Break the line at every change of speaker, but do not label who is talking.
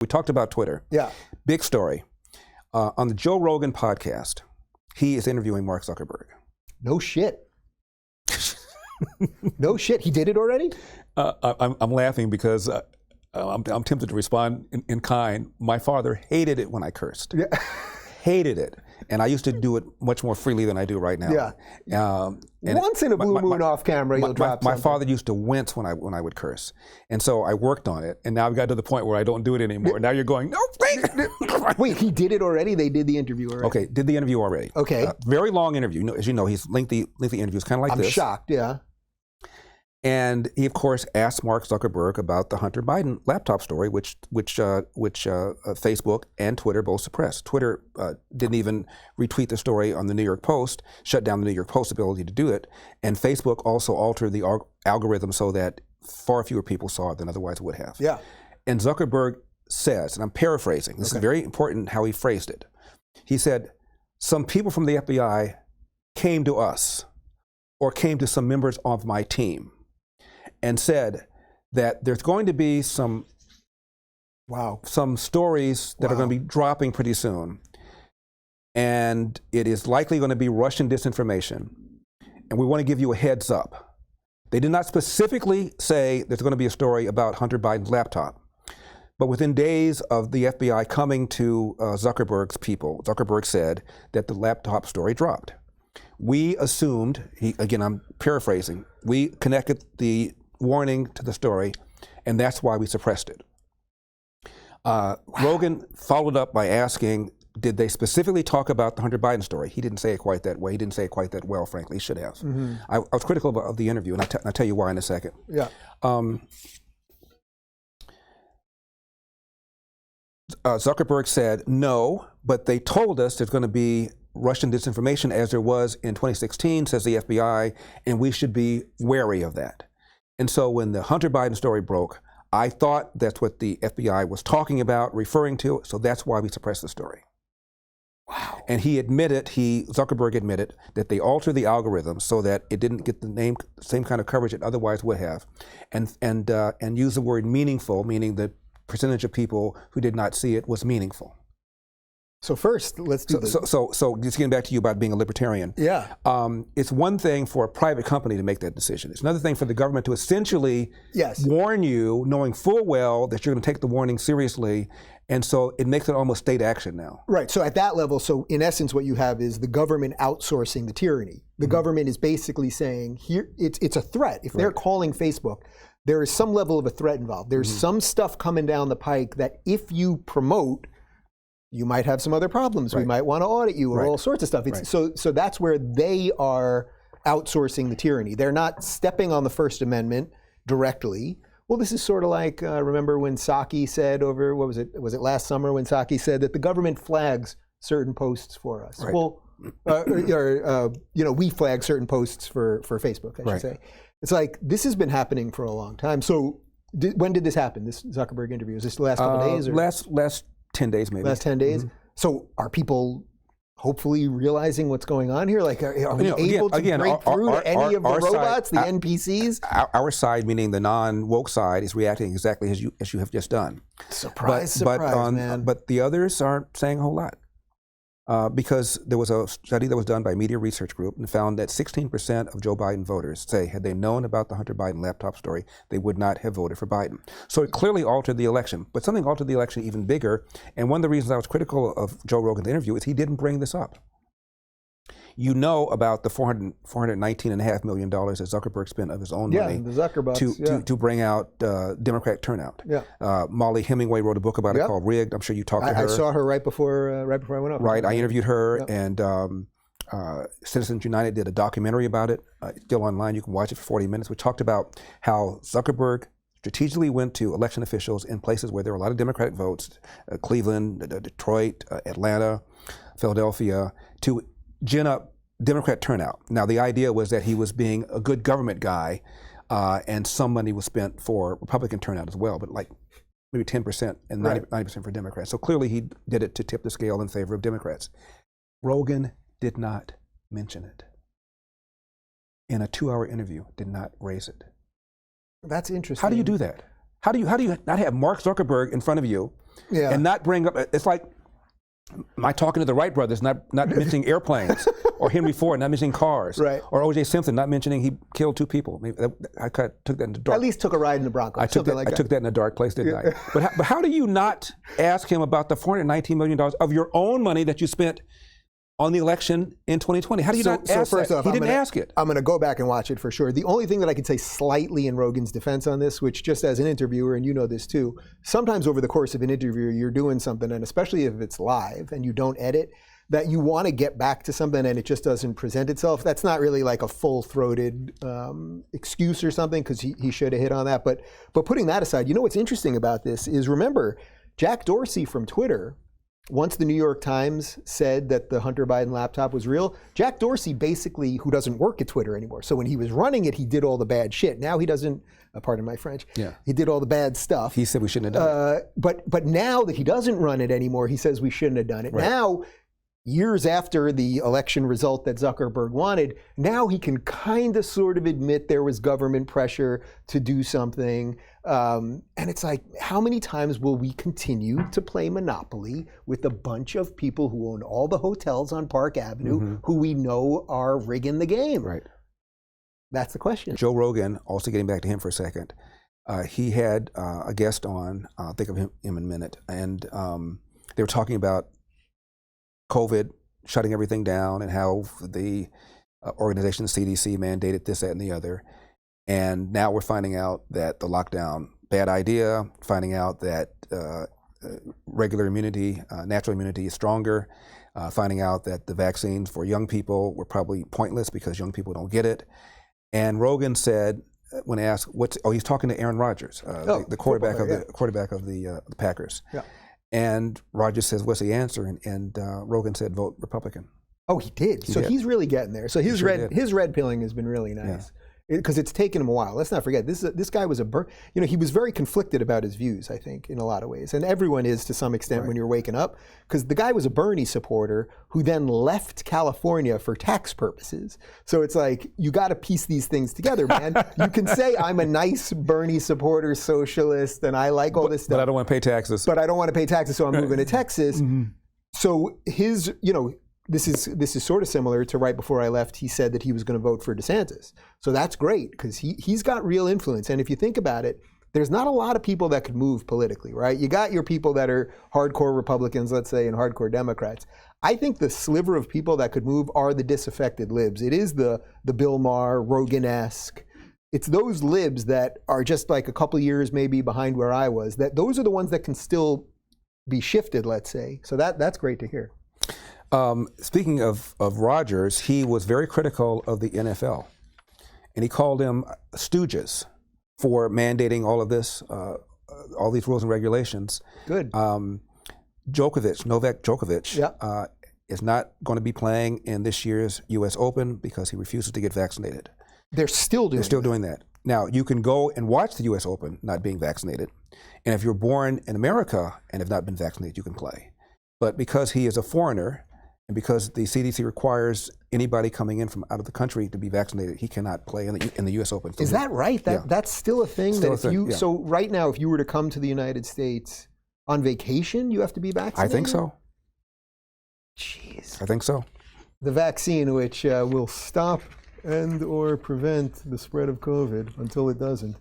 We talked about Twitter.
Yeah.
Big story. On the Joe Rogan podcast, he is interviewing Mark Zuckerberg.
No shit. No shit. He did it already?
I'm laughing because I'm tempted to respond in kind. My father hated it when I cursed.
Yeah.
Hated it. And I used to do it much more freely than I do right now.
Yeah. Once in a blue moon off camera, you'll drop
my
something.
father used to wince when I would curse. And so I worked on it. And now I've got to the point where I don't do it anymore. Now you're going, no, wait.
Wait, he did it already? They did the interview already?
Okay, did the interview already.
Okay.
Very long interview. As you know, he's lengthy interviews, kind of like this.
I'm shocked, yeah.
And he, of course, asked Mark Zuckerberg about the Hunter Biden laptop story, which Facebook and Twitter both suppressed. Twitter didn't even retweet the story on the New York Post, shut down the New York Post's ability to do it, and Facebook also altered the algorithm so that far fewer people saw it than otherwise would have.
Yeah.
And Zuckerberg says, and I'm paraphrasing, this is very important how he phrased it. He said, some people from the FBI came to us or came to some members of my team and said that there's going to be some stories that are going to be dropping pretty soon. And it is likely going to be Russian disinformation. And we want to give you a heads up. They did not specifically say there's going to be a story about Hunter Biden's laptop. But within days of the FBI coming to Zuckerberg's people, Zuckerberg said that the laptop story dropped. We assumed, again, I'm paraphrasing, we connected the warning to the story, and that's why we suppressed it. Rogan followed up by asking, did they specifically talk about the Hunter Biden story? He didn't say it quite that way. He didn't say it quite that well, frankly. He should have. Mm-hmm. I was critical of the interview, and I'll tell you why in a second.
Yeah.
Zuckerberg said, no, but they told us there's going to be Russian disinformation as there was in 2016, says the FBI, and we should be wary of that. And so when the Hunter Biden story broke, I thought that's what the FBI was talking about, referring to, so that's why we suppressed the story.
Wow.
And Zuckerberg admitted that they altered the algorithm so that it didn't get the same kind of coverage it otherwise would have, and use the word meaningful, meaning the percentage of people who did not see it was meaningful.
So first, let's do this.
So just getting back to you about being a libertarian.
Yeah.
It's one thing for a private company to make that decision. It's another thing for the government to essentially warn you, knowing full well that you're going to take the warning seriously, and so it makes it almost state action now.
Right. So at that level, so in essence, what you have is the government outsourcing the tyranny. The government is basically saying, here, it's a threat. If they're calling Facebook, there is some level of a threat involved. There's some stuff coming down the pike that if you promote, you might have some other problems. We might want to audit you or all sorts of stuff. So that's where they are outsourcing the tyranny. They're not stepping on the First Amendment directly. Well, this is sort of like, remember when Psaki said over, what was it last summer when Psaki said that the government flags certain posts for us.
Right.
Well, we flag certain posts for Facebook, I should say. It's like, this has been happening for a long time. So when did this happen, this Zuckerberg interview? Was this the last couple of days? Or?
Last 10 days, maybe.
Last 10 days? Mm-hmm. So are people hopefully realizing what's going on here? Like, are we able to break through to any of the robots, the NPCs?
Our side, meaning the non-woke side, is reacting exactly as you have just done.
Surprise, man.
But the others aren't saying a whole lot. Because there was a study that was done by a media research group and found that 16% of Joe Biden voters say had they known about the Hunter Biden laptop story, they would not have voted for Biden. So it clearly altered the election. But something altered the election even bigger. And one of the reasons I was critical of Joe Rogan's interview is he didn't bring this up. You know about the $419.5 million that Zuckerberg spent of his own money to bring out Democratic turnout. Yeah. Molly Hemingway wrote a book about it called Rigged. I'm sure you talked to her.
I saw her right before I went up.
Right, I interviewed her, and Citizens United did a documentary about it. It's still online. You can watch it for 40 minutes. We talked about how Zuckerberg strategically went to election officials in places where there were a lot of Democratic votes, Cleveland, Detroit, Atlanta, Philadelphia, to gin up Democrat turnout. Now, the idea was that he was being a good government guy, and some money was spent for Republican turnout as well, but like maybe 10% and 90% for Democrats. So clearly he did it to tip the scale in favor of Democrats. Rogan did not mention it. In a 2-hour interview, did not raise it.
That's interesting.
How do you do that? How do you not have Mark Zuckerberg in front of you
Yeah.
and not bring up? It's like my talking to the Wright brothers, not mentioning airplanes, or Henry Ford not mentioning cars,
Right.
or O.J. Simpson not mentioning he killed 2 people. Maybe I took that in the dark.
At least took a ride in the Bronco.
I took that in a dark place, didn't I? But how do you not ask him about the $419 million of your own money that you spent on the election in 2020? How do you not ask
first
that?
off,
He didn't ask it.
I'm going to go back and watch it for sure. The only thing that I can say slightly in Rogan's defense on this, which just as an interviewer, and you know this too, sometimes over the course of an interview, you're doing something, and especially if it's live and you don't edit, that you want to get back to something and it just doesn't present itself. That's not really like a full-throated excuse or something, because he should have hit on that. But putting that aside, you know what's interesting about this is, remember, Jack Dorsey from Twitter, once the New York Times said that the Hunter Biden laptop was real, Jack Dorsey basically, who doesn't work at Twitter anymore, so when he was running it, he did all the bad shit. Now he doesn't, pardon my French, he did all the bad stuff.
He said we shouldn't have done it.
But now that he doesn't run it anymore, he says we shouldn't have done it. Right. Now, years after the election result that Zuckerberg wanted, now he can kind of sort of admit there was government pressure to do something. And it's like, how many times will we continue to play Monopoly with a bunch of people who own all the hotels on Park Avenue, who we know are rigging the game?
Right.
That's the question.
Joe Rogan, also getting back to him for a second, he had a guest on, I'll think of him in a minute, and they were talking about COVID shutting everything down and how the organization, the CDC, mandated this, that, and the other. And now we're finding out that the lockdown, bad idea, finding out that regular immunity, natural immunity is stronger, finding out that the vaccines for young people were probably pointless because young people don't get it. And Rogan said, when asked, he's talking to Aaron Rodgers, the quarterback of the Packers. Yeah. And Rodgers says, what's the answer? And Rogan said, vote Republican.
Oh, he did. So he's really getting there. So his red pilling has been really nice. Because it's taken him a while. Let's not forget, this guy was he was very conflicted about his views, I think, in a lot of ways. And everyone is to some extent when you're waking up. Because the guy was a Bernie supporter who then left California for tax purposes. So it's like, you got to piece these things together, man. You can say, I'm a nice Bernie supporter, socialist, and I like all this stuff.
But I don't want to pay taxes.
But I don't want to pay taxes, so I'm moving to Texas. So his, this is sort of similar to right before I left, he said that he was going to vote for DeSantis. So that's great, because he's got real influence. And if you think about it, there's not a lot of people that could move politically, right? You got your people that are hardcore Republicans, let's say, and hardcore Democrats. I think the sliver of people that could move are the disaffected libs. It is the Bill Maher, Rogan-esque. It's those libs that are just like a couple of years maybe behind where I was. That those are the ones that can still be shifted, let's say. So that's great to hear.
Speaking of Rodgers, he was very critical of the NFL, and he called them stooges for mandating all of this, all these rules and regulations.
Good.
Novak Djokovic, is not going to be playing in this year's U.S. Open because he refuses to get vaccinated.
They're still doing
that. Now, you can go and watch the U.S. Open not being vaccinated, and if you're born in America and have not been vaccinated, you can play. But because he is a foreigner, and because the CDC requires anybody coming in from out of the country to be vaccinated, he cannot play in the U.S. Open. So
is that right? That's still a thing? So right now, if you were to come to the United States on vacation, you have to be vaccinated?
I think so.
Jeez.
I think so.
The vaccine, which will stop and or prevent the spread of COVID until it doesn't.